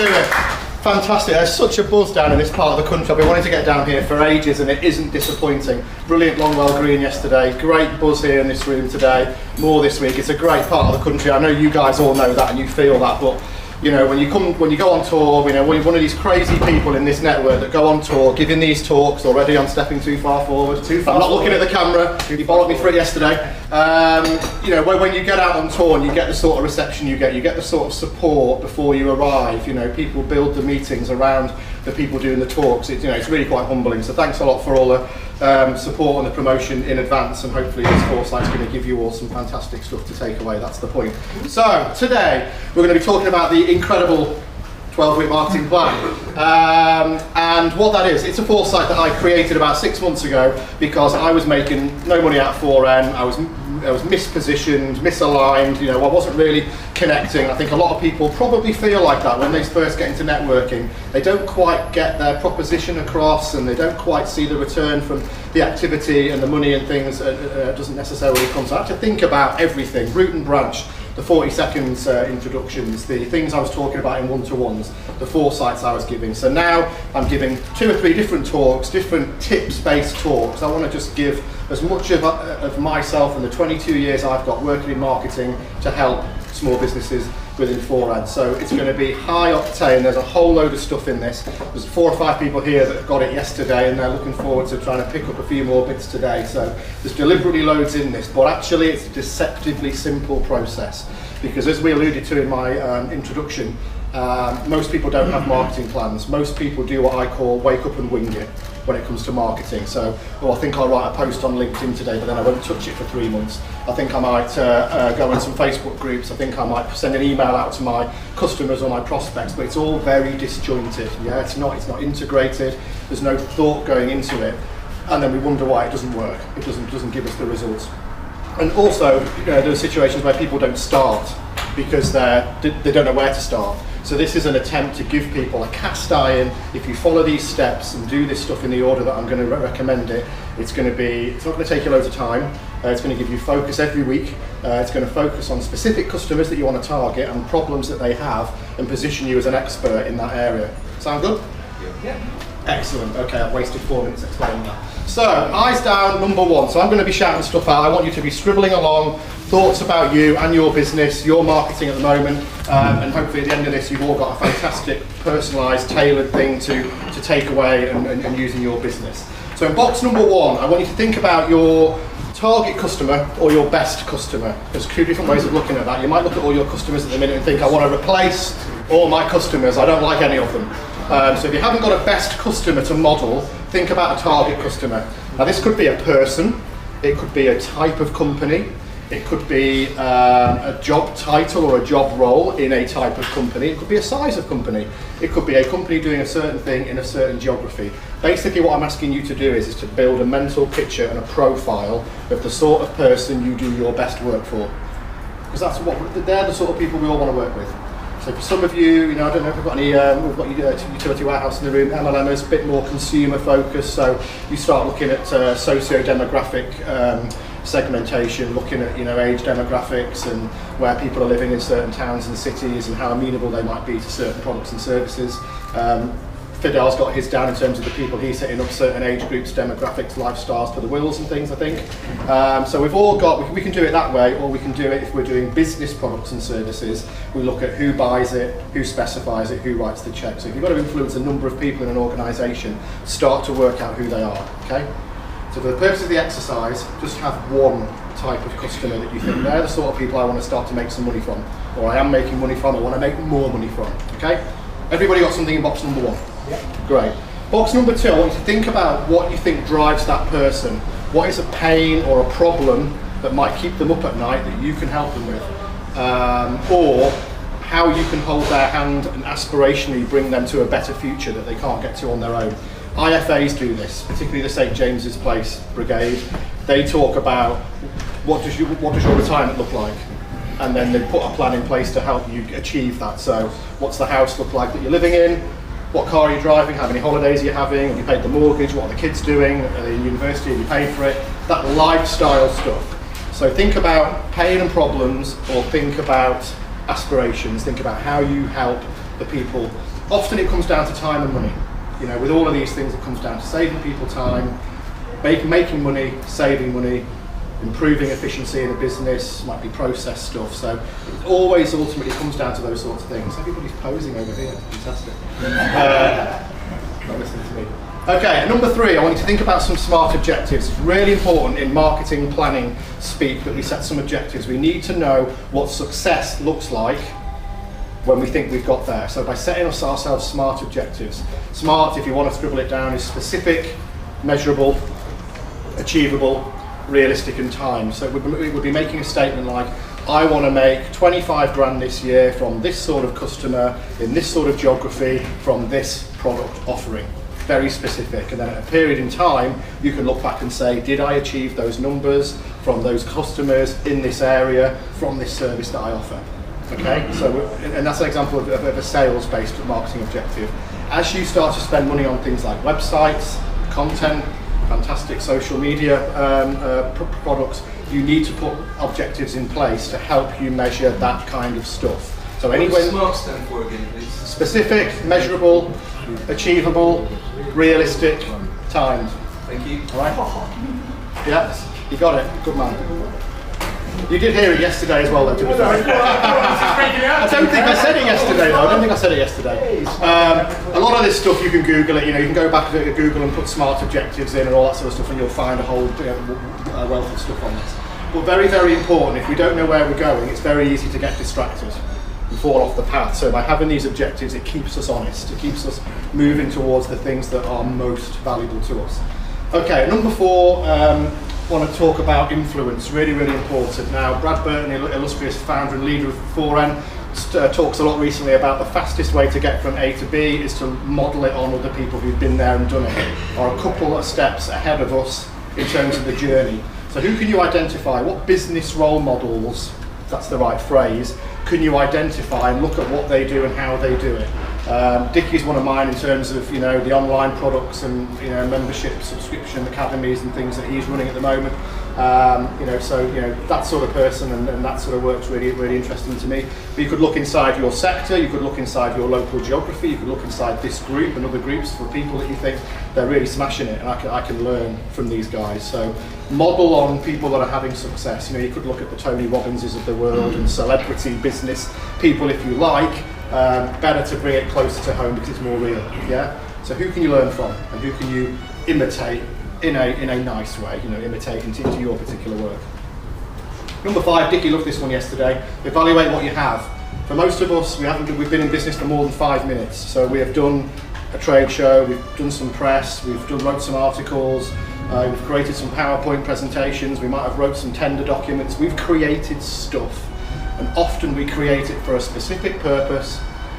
do it. Fantastic. There's such a buzz down in this part of the country. I've been wanting to get down here for ages and it isn't disappointing. Brilliant Longwell Green yesterday. Great buzz here in this room today. More this week. It's a great part of the country. I know you guys all know that and you feel that, but you know, when you go on tour, you know, when you're one of these crazy people in this network that go on tour, giving these talks, already I'm stepping too far forward. I'm not looking at the camera, you bollocked me for it yesterday. You know, when you get out on tour and you get the sort of reception you get the sort of support before you arrive, you know, people build the meetings around the people doing the talks, you know, it's really quite humbling. So thanks a lot for all the support and the promotion in advance, and hopefully this Foresight's going to give you all some fantastic stuff to take away, that's the point. So today we're going to be talking about the incredible 12-week marketing plan, and what that is, it's a Foresight that I created about 6 months ago because I was making no money out of 4N, I was mispositioned, misaligned, you know, I wasn't really connecting. I think a lot of people probably feel like that when they first get into networking. They don't quite get their proposition across and they don't quite see the return from the activity, and the money and things doesn't necessarily come. So I have to think about everything, root and branch, the 40 seconds introductions, the things I was talking about in one-to-ones, the foresights I was giving. So now I'm giving 2 or 3 different talks, different tips-based talks. I want to just give as much of myself and the 22 years I've got working in marketing to help small businesses within 4N. So it's going to be high octane. There's a whole load of stuff in this. There's 4 or 5 people here that got it yesterday and they're looking forward to trying to pick up a few more bits today. So there's deliberately loads in this, but actually it's a deceptively simple process, because as we alluded to in my introduction, most people don't have marketing plans. Most people do what I call wake up and wing it when it comes to marketing. So, I think I'll write a post on LinkedIn today, but then I won't touch it for 3 months. I think I might go in some Facebook groups. I think I might send an email out to my customers or my prospects, but it's all very disjointed. Yeah, it's not integrated. There's no thought going into it, and then we wonder why it doesn't work. It doesn't give us the results. And also, you know, there are situations where people don't start because they don't know where to start. So this is an attempt to give people a cast iron. If you follow these steps and do this stuff in the order that I'm going to recommend it, it's not going to take you loads of time. It's going to give you focus every week. It's going to focus on specific customers that you want to target and problems that they have, and position you as an expert in that area. Sound good? Yeah. Excellent. Okay, I've wasted 4 minutes explaining that. So, eyes down, number 1. So I'm going to be shouting stuff out. I want you to be scribbling along thoughts about you and your business, your marketing at the moment, and hopefully at the end of this you've all got a fantastic, personalised, tailored thing to take away and use in your business. So in box number 1, I want you to think about your target customer or your best customer. There's 2 different ways of looking at that. You might look at all your customers at the minute and think, I want to replace all my customers, I don't like any of them. So if you haven't got a best customer to model, think about a target customer. Now this could be a person, it could be a type of company, it could be a job title or a job role in a type of company, it could be a size of company, it could be a company doing a certain thing in a certain geography. Basically what I'm asking you to do is to build a mental picture and a profile of the sort of person you do your best work for. Because they're the sort of people we all want to work with. So for some of you, you know, I don't know if we've got any, we've got utility warehouse in the room, MLMers, a bit more consumer focused, so you start looking at socio-demographic segmentation, looking at, you know, age demographics and where people are living in certain towns and cities and how amenable they might be to certain products and services. Fidel's got his down in terms of the people he's hitting up, certain age groups, demographics, lifestyles for the wills and things, I think. So we've all got, we can do it that way, or we can do it if we're doing business products and services. We look at who buys it, who specifies it, who writes the check. So if you've got to influence a number of people in an organisation, start to work out who they are, okay? So for the purpose of the exercise, just have one type of customer that you think they're the sort of people I want to start to make some money from, or I am making money from, I want to make more money from, okay? Everybody got something in box number 1? Yeah. Great. Box number 2, I want you to think about what you think drives that person. What is a pain or a problem that might keep them up at night that you can help them with? Or how you can hold their hand and aspirationally bring them to a better future that they can't get to on their own. IFAs do this, particularly the St James's Place Brigade. They talk about what does your retirement look like, and then they put a plan in place to help you achieve that. So what's the house look like that you're living in? What car are you driving? How many holidays are you having? Have you paid the mortgage? What are the kids doing? Are they in university? Have you paid for it? That lifestyle stuff. So think about pain and problems, or think about aspirations. Think about how you help the people. Often it comes down to time and money. You know, with all of these things, it comes down to saving people time, making money, saving money, improving efficiency in a business, might be process stuff. So it always ultimately comes down to those sorts of things. Everybody's posing over here. Fantastic. Not listening to me. Okay, number 3, I want you to think about some SMART objectives. It's really important in marketing planning speak that we set some objectives. We need to know what success looks like when we think we've got there. So by setting ourselves SMART objectives. SMART, if you want to scribble it down, is specific, measurable, achievable, realistic and timed. So it would be making a statement like, I want to make 25 grand this year from this sort of customer, in this sort of geography, from this product offering. Very specific, and then at a period in time you can look back and say, did I achieve those numbers from those customers in this area from this service that I offer? Okay, so and that's an example of a sales-based marketing objective. As you start to spend money on things like websites, content, fantastic social media products, you need to put objectives in place to help you measure that kind of stuff. So anyway, SMART stand for again, please? Specific, measurable, achievable, realistic, timed. Thank you. All right? Yeah, you got it. Good man. You did hear it yesterday as well, though, to be fair. I don't think I said it yesterday, though. I don't think I said it yesterday. A lot of this stuff you can Google it. You know, you can go back to Google and put SMART objectives in and all that sort of stuff, and you'll find a whole wealth of stuff on this. But very, very important. If we don't know where we're going, it's very easy to get distracted and fall off the path. So by having these objectives, it keeps us honest. It keeps us moving towards the things that are most valuable to us. Okay, number 4, I want to talk about influence. Really, really important. Now, Brad Burton, illustrious founder and leader of Rene, talks a lot recently about the fastest way to get from A to B is to model it on other people who've been there and done it, or a couple of steps ahead of us in terms of the journey. So who can you identify? What business role models, if that's the right phrase, can you identify and look at what they do and how they do it? Dickie's one of mine in terms of, you know, the online products and, you know, membership, subscription academies and things that he's running at the moment. You know, so, you know, that sort of person and that sort of work's really, really interesting to me. But you could look inside your sector, you could look inside your local geography, you could look inside this group and other groups for people that you think they're really smashing it, and I can learn from these guys. So model on people that are having success. You know, you could look at the Tony Robbinses of the world and celebrity business people if you like. Better to bring it closer to home because it's more real. Yeah. So who can you learn from, and who can you imitate in a nice way? You know, imitate into your particular work. Number 5, Dickie loved this one yesterday. Evaluate what you have. For most of us, we've been in business for more than 5 minutes. So we have done a trade show, we've done some press, wrote some articles, we've created some PowerPoint presentations, we might have wrote some tender documents. We've created stuff. And often we create it for a specific purpose,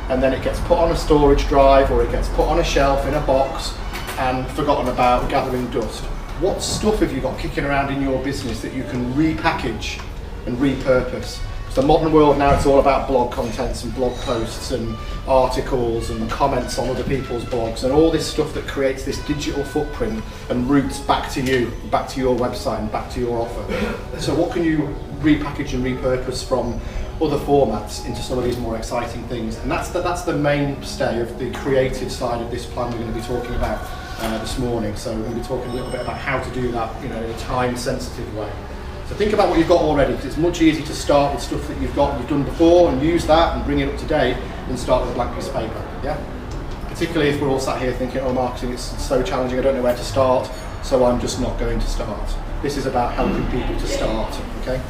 and then it gets put on a storage drive or it gets put on a shelf in a box and forgotten about, gathering dust. What stuff have you got kicking around in your business that you can repackage and repurpose? It's the modern world now, it's all about blog contents and blog posts and articles and comments on other people's blogs and all this stuff that creates this digital footprint and routes back to you, back to your website and back to your offer. So what can you repackage and repurpose from other formats into some of these more exciting things? And that's the mainstay of the creative side of this plan we're going to be talking about this morning. So we're going to be talking a little bit about how to do that, you know, in a time-sensitive way. So think about what you've got already, because it's much easier to start with stuff that you've done before and use that and bring it up to date than start with a blank piece of paper. Yeah. Particularly if we're all sat here thinking, oh, marketing is so challenging, I don't know where to start, so I'm just not going to start. This is about helping people to start. Okay.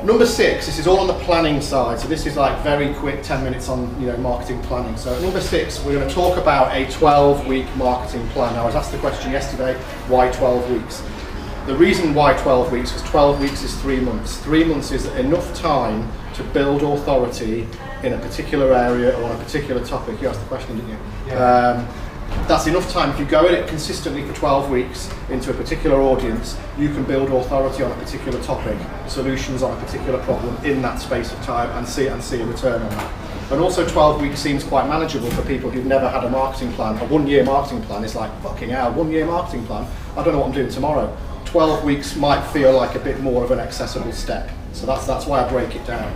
Number 6, this is all on the planning side, so this is like very quick 10 minutes on, you know, marketing planning. So at number 6, we're going to talk about a 12-week marketing plan. Now, I was asked the question yesterday, why 12 weeks? The reason why 12 weeks is 12 weeks is 3 months. 3 months is enough time to build authority in a particular area or on a particular topic. You asked the question, didn't you? Yeah. That's enough time. If you go at it consistently for 12 weeks into a particular audience, you can build authority on a particular topic, solutions on a particular problem in that space of time, and see a return on that. And also 12 weeks seems quite manageable for people who've never had a marketing plan. A 1-year marketing plan is like, fucking hell, 1-year marketing plan? I don't know what I'm doing tomorrow. 12 weeks might feel like a bit more of an accessible step. So that's why I break it down.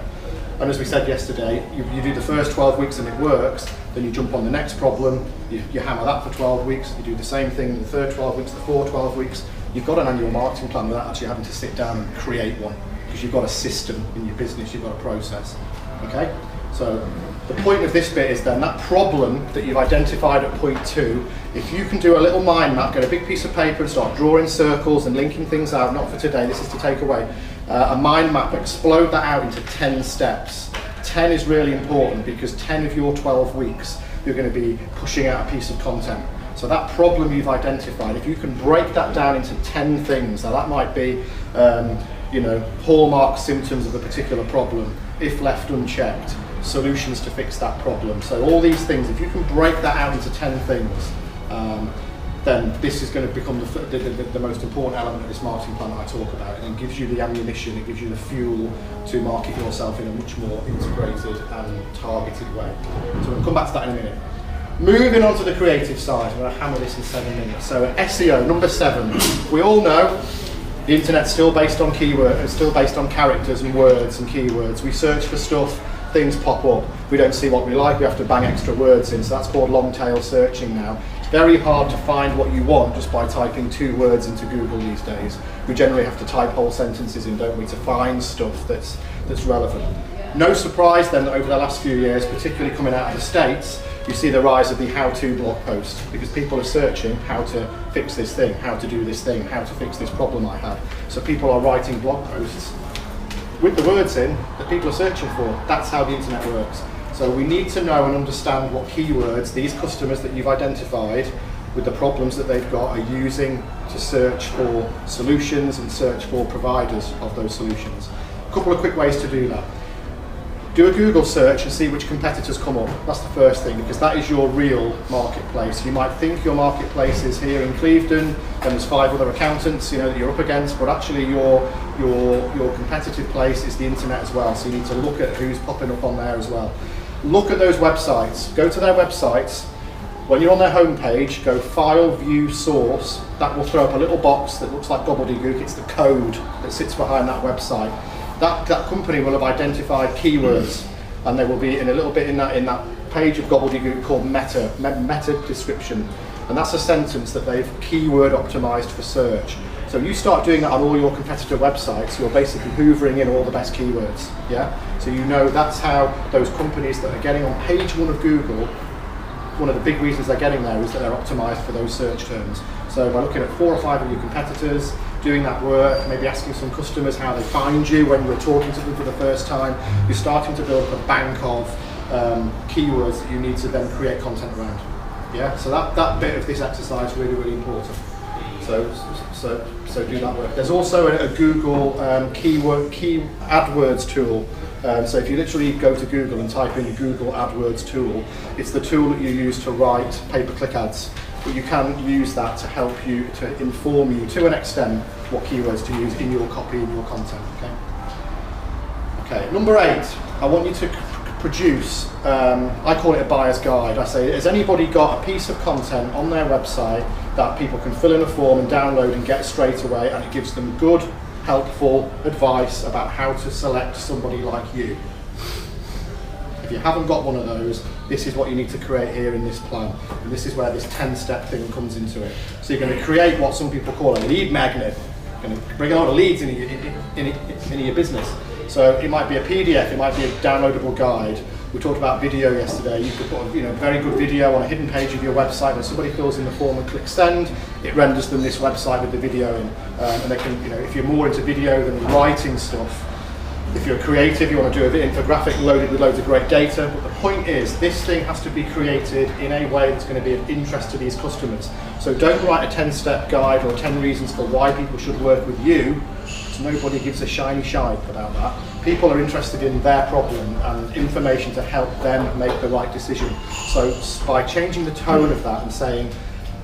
And as we said yesterday, you do the first 12 weeks and it works, then you jump on the next problem, you hammer that for 12 weeks, you do the same thing the third 12 weeks, the fourth 12 weeks. You've got an annual marketing plan without actually having to sit down and create one, because you've got a system in your business, you've got a process. Okay? So the point of this bit is then that problem that you've identified at point 2, if you can do a little mind map, get a big piece of paper and start drawing circles and linking things out, not for today, this is to take away, a mind map, explode that out into 10 steps. 10 is really important because 10 of your 12 weeks you're going to be pushing out a piece of content. So that problem you've identified, if you can break that down into 10 things, now that might be hallmark symptoms of a particular problem, if left unchecked, solutions to fix that problem. So all these things, if you can break that out into 10 things, then this is going to become the most important element of this marketing plan that I talk about, and it gives you the ammunition, it gives you the fuel to market yourself in a much more integrated and targeted way. So we'll come back to that in a minute. Moving on to the creative side, I'm going to hammer this in 7 minutes. So SEO, number 7. We all know the internet's still based on keywords, still based on characters and words and keywords. We search for stuff, things pop up. We don't see what we like, we have to bang extra words in, so that's called long tail searching now. It's very hard to find what you want just by typing 2 words into Google these days. We generally have to type whole sentences in, don't we, to find stuff that's relevant. No surprise then that over the last few years, particularly coming out of the States, you see the rise of the how-to blog post, because people are searching how to fix this thing, how to do this thing, how to fix this problem I have. So people are writing blog posts with the words in that people are searching for. That's how the internet works. So we need to know and understand what keywords these customers that you've identified with the problems that they've got are using to search for solutions and search for providers of those solutions. A couple of quick ways to do that. Do a Google search and see which competitors come up. That's the first thing, because that is your real marketplace. You might think your marketplace is here in Clevedon and there's 5 other accountants that you're up against, but actually your competitive place is the internet as well. So you need to look at who's popping up on there as well. Look at those websites. Go to their websites. When you're on their homepage, go File, View, Source. That will throw up a little box that looks like gobbledygook. It's the code that sits behind that website. That company will have identified keywords, and they will be in a little bit in that page of gobbledygook called meta description, and that's a sentence that they've keyword optimized for search. So you start doing that on all your competitor websites, you're basically hoovering in all the best keywords. Yeah. So that's how those companies that are getting on page 1 of Google, one of the big reasons they're getting there is that they're optimized for those search terms. So by looking at 4 or 5 of your competitors, doing that work, maybe asking some customers how they find you when you're talking to them for the first time, you're starting to build up a bank of keywords that you need to then create content around. Yeah, so that bit of this exercise is really, really important. So do that work. There's also a Google key AdWords tool. So if you literally go to Google and type in Google AdWords tool, it's the tool that you use to write pay-per-click ads. But you can use that to help you, to inform you to an extent what keywords to use in your copy, in your content. Okay. Number 8, I want you to produce, I call it a buyer's guide. I say, has anybody got a piece of content on their website that people can fill in a form and download and get straight away, and it gives them good, helpful advice about how to select somebody like you? If you haven't got one of those, this is what you need to create here in this plan. And this is where this 10-step thing comes into it. So you're going to create what some people call a lead magnet. You're going to bring a lot of leads into your business. So it might be a PDF, it might be a downloadable guide. We talked about video yesterday. You could put a very good video on a hidden page of your website. When somebody fills in the form and clicks send, it renders them this website with the video in. And they can, if you're more into video than writing stuff, if you're creative, you want to do an infographic loaded with loads of great data. But the point is, this thing has to be created in a way that's going to be of interest to these customers. So don't write a 10-step guide or 10 reasons for why people should work with you. So nobody gives a shiny shite about that. People are interested in their problem and information to help them make the right decision. So by changing the tone of that and saying,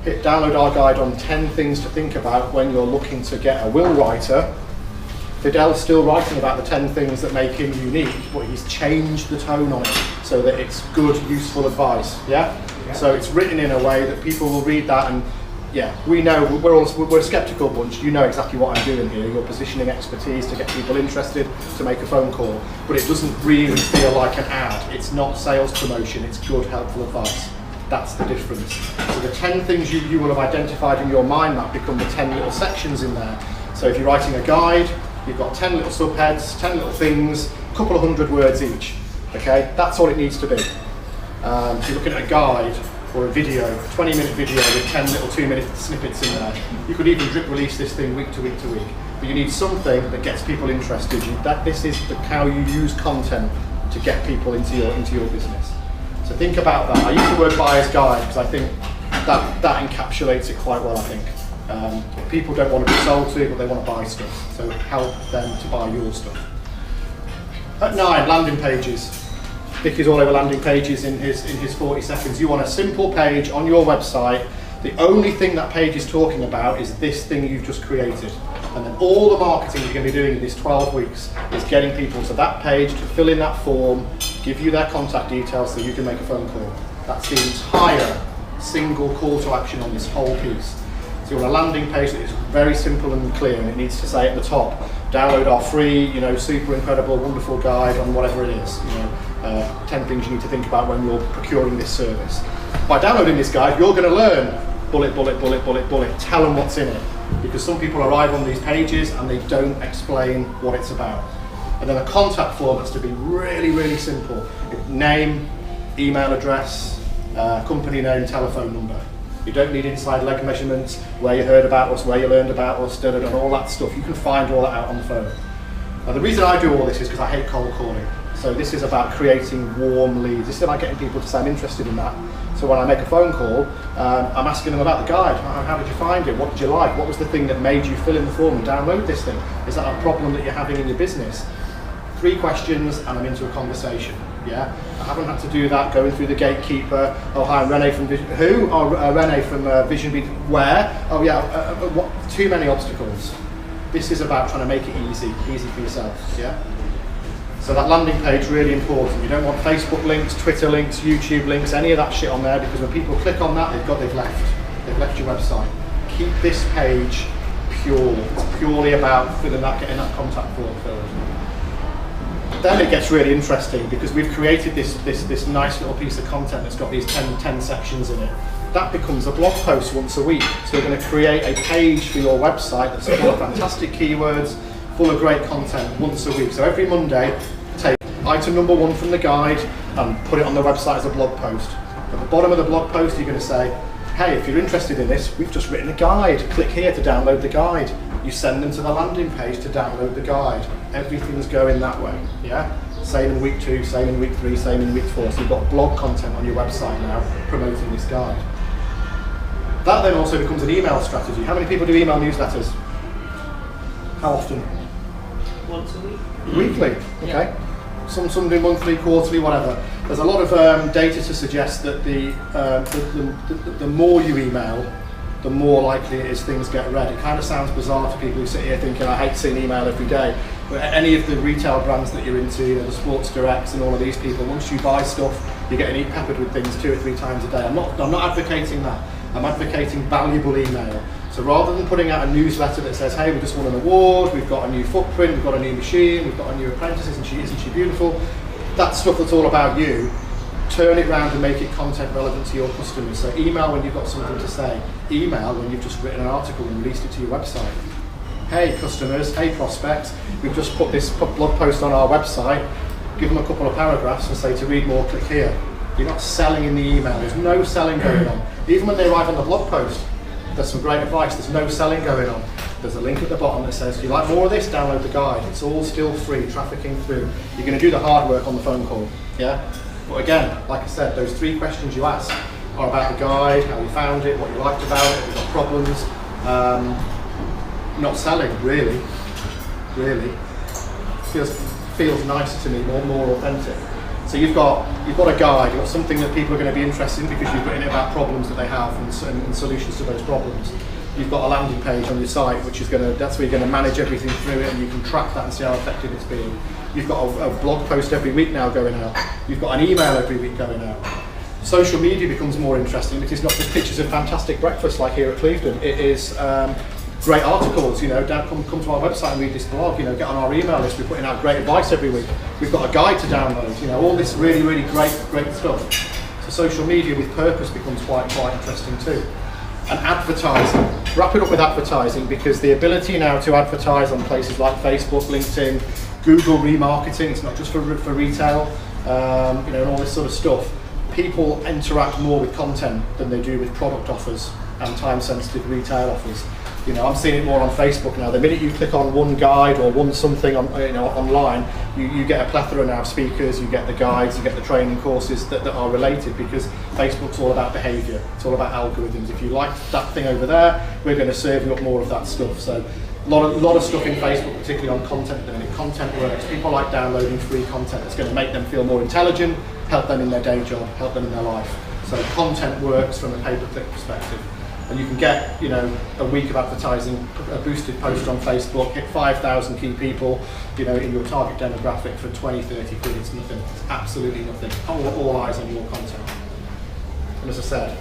download our guide on 10 things to think about when you're looking to get a will writer, Fidel's still writing about the 10 things that make him unique, but he's changed the tone on it so that it's good, useful advice. Yeah? So it's written in a way that people will read that, and yeah, we know we're a skeptical bunch. You know exactly what I'm doing here. You're positioning expertise to get people interested to make a phone call, but it doesn't really feel like an ad. It's not sales promotion. It's good, helpful advice. That's the difference. So the 10 things you will have identified in your mind map become the 10 little sections in there. So if you're writing a guide, you've got 10 little subheads, 10 little things, a couple of hundred words each. Okay, that's all it needs to be. So you're looking at a guide or a video, a 20-minute video with 10 little 2-minute snippets in there. You could even drip release this thing week to week to week. But you need something that gets people interested. This is how you use content to get people into your business. So think about that. I used to word buyer's guide because I think that encapsulates it quite well, I think. People don't want to be sold to, but they want to buy stuff. So help them to buy your stuff. At 9, landing pages. Vic is all over landing pages in his 40 seconds. You want a simple page on your website. The only thing that page is talking about is this thing you've just created. And then all the marketing you're going to be doing in these 12 weeks is getting people to that page, to fill in that form, give you their contact details so you can make a phone call. That's the entire single call to action on this whole piece. So you want a landing page that is very simple and clear, and it needs to say at the top, download our free, super incredible, wonderful guide on whatever it is. 10 things you need to think about when you're procuring this service. By downloading this guide, you're going to learn bullet, bullet, bullet, bullet, bullet. Tell them what's in it, because some people arrive on these pages and they don't explain what it's about. And then a contact form that's to be really, really simple. Name, email address, company name, telephone number. You don't need inside leg measurements, where you heard about us, where you learned about us, and all that stuff. You can find all that out on the phone. Now the reason I do all this is because I hate cold calling. So this is about creating warm leads. This is about getting people to say I'm interested in that. So when I make a phone call, I'm asking them about the guide. How did you find it? What did you like? What was the thing that made you fill in the form and download this thing? Is that a problem that you're having in your business? 3 questions and I'm into a conversation. Yeah, I haven't had to do that going through the gatekeeper. Oh hi, I'm Rene from Vision. Who? Oh, Rene from Vision. Where? Oh yeah. What? Too many obstacles. This is about trying to make it easy for yourself. Yeah. So that landing page really important. You don't want Facebook links, Twitter links, YouTube links, any of that shit on there, because when people click on that, they've left your website. Keep this page pure. It's purely about getting that contact form filled. Then it gets really interesting because we've created this nice little piece of content that's got these 10 sections in it. That becomes a blog post once a week. So you're going to create a page for your website that's full of fantastic keywords, full of great content once a week. So every Monday, take item number 1 from the guide and put it on the website as a blog post. At the bottom of the blog post, you're going to say, hey, if you're interested in this, we've just written a guide. Click here to download the guide. You send them to the landing page to download the guide. Everything's going that way, yeah? Same in week 2, same in week 3, same in week 4. So you've got blog content on your website now promoting this guide. That then also becomes an email strategy. How many people do email newsletters? How often? Once a week. Weekly, okay. Yeah. Some do monthly, quarterly, whatever. There's a lot of data to suggest that the more you email, the more likely it is things get read. It kind of sounds bizarre to people who sit here thinking, I hate seeing email every day. But any of the retail brands that you're into, the Sports Directs and all of these people, once you buy stuff, you're getting peppered with things 2 or 3 times a day. I'm not advocating that. I'm advocating valuable email. So rather than putting out a newsletter that says, hey, we just won an award, we've got a new footprint, we've got a new machine, we've got a new apprentice, isn't she beautiful? That stuff that's all about you, turn it around and make it content relevant to your customers. So email when you've got something to say. Email when you've just written an article and released it to your website. Hey customers, hey prospects, we've just put this blog post on our website, give them a couple of paragraphs and say to read more, click here. You're not selling in the email, there's no selling going on. Even when they arrive on the blog post, there's some great advice, there's no selling going on. There's a link at the bottom that says, if you like more of this, download the guide. It's all still free, trafficking through. You're going to do the hard work on the phone call, yeah? But again, like I said, those 3 questions you ask are about the guide, how you found it, what you liked about it, if you've got problems. Not selling, really. Feels nicer to me, more authentic. So you've got a guide, you've got something that people are going to be interested in because you've written about problems that they have and solutions to those problems. You've got a landing page on your site, which is that's where you're going to manage everything through it, and you can track that and see how effective it's been. You've got a blog post every week now going out. You've got an email every week going out. Social media becomes more interesting. It is not just pictures of fantastic breakfast like here at Clevedon. It is great articles. Come to our website and read this blog. Get on our email list. We're putting out great advice every week. We've got a guide to download. All this really, really great stuff. So social media with purpose becomes quite interesting too. And advertising. Wrap it up with advertising, because the ability now to advertise on places like Facebook, LinkedIn, Google remarketing. It's not just for retail. And all this sort of stuff. People interact more with content than they do with product offers and time-sensitive retail offers. I'm seeing it more on Facebook now. The minute you click on one guide or one something on, online, you get a plethora now of speakers. You get the guides, you get the training courses that are related, because Facebook's all about behaviour. It's all about algorithms. If you like that thing over there, we're going to serve you up more of that stuff. So a lot of stuff in Facebook, particularly on content at the minute. Content works. People like downloading free content that's going to make them feel more intelligent, help them in their day job, help them in their life. So content works from a pay-per-click perspective. And you can get, a week of advertising, a boosted post on Facebook, hit 5,000 key people, in your target demographic for 20, 30 quid. It's nothing. It's absolutely nothing. All eyes on your content. And as I said,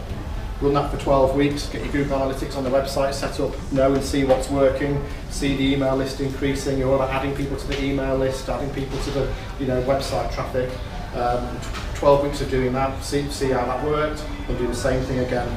run that for 12 weeks, get your Google Analytics on the website set up, know and see what's working, see the email list increasing. You're all about adding people to the email list, adding people to the, website traffic. 12 weeks of doing that, see how that worked, and do the same thing again.